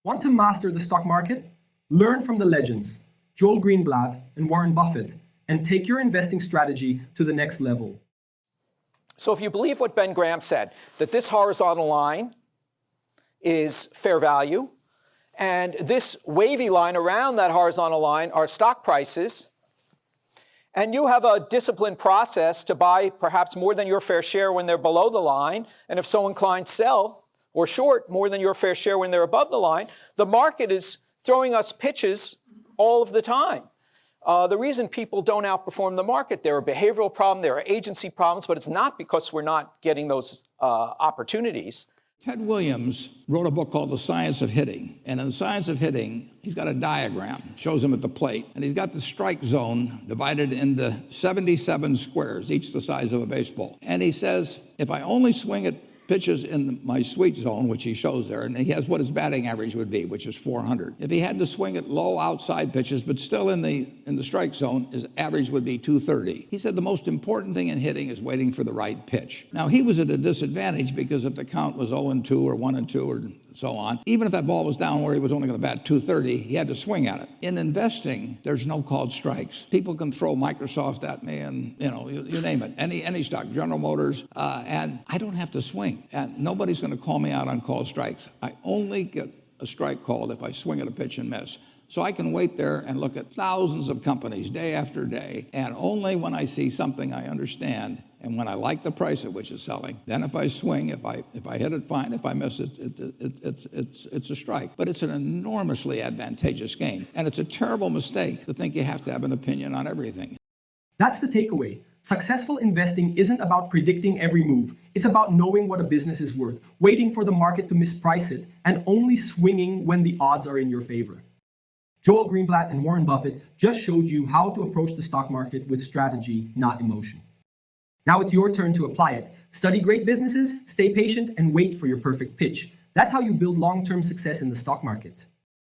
Want to master the stock market? Learn from the legends, Joel Greenblatt and Warren Buffett, and take your investing strategy to the next level. So if you believe what Ben Graham said, that this horizontal line is fair value, and this wavy line around that horizontal line are stock prices, and you have a disciplined process to buy perhaps more than your fair share when they're below the line, and if so inclined, sell or short more than your fair share when they're above the line, the market is throwing us pitches all of the time. The reason people don't outperform the market, there are behavioral problems, there are agency problems, but it's not because we're not getting those opportunities. Ted Williams wrote a book called The Science of Hitting. And in The Science of Hitting, he's got a diagram, shows him at the plate. And he's got the strike zone divided into 77 squares, each the size of a baseball. And he says, if I only swing at pitches in my sweet zone, which he shows there, and he has what his batting average would be, which is 400. If he had to swing at low outside pitches, but still in the strike zone, his average would be 230. He said the most important thing in hitting is waiting for the right pitch. Now, he was at a disadvantage because if the count was 0-2 or 1-2 or so on, even if that ball was down where he was only going to bat 230, he had to swing at it. In investing, there's no called strikes. People can throw Microsoft at me and, you name it, any stock, General Motors, and I don't have to swing. And nobody's going to call me out on called strikes. I only get a strike called if I swing at a pitch and miss. So I can wait there and look at thousands of companies day after day, and only when I see something I understand and when I like the price at which it's selling, then if I swing, if I hit it, fine. If I miss it, it's a strike. But it's an enormously advantageous game, and it's a terrible mistake to think you have to have an opinion on everything. That's the takeaway. Successful investing isn't about predicting every move. It's about knowing what a business is worth, waiting for the market to misprice it, and only swinging when the odds are in your favor. Joel Greenblatt and Warren Buffett just showed you how to approach the stock market with strategy, not emotion. Now it's your turn to apply it. Study great businesses, stay patient, and wait for your perfect pitch. That's how you build long-term success in the stock market.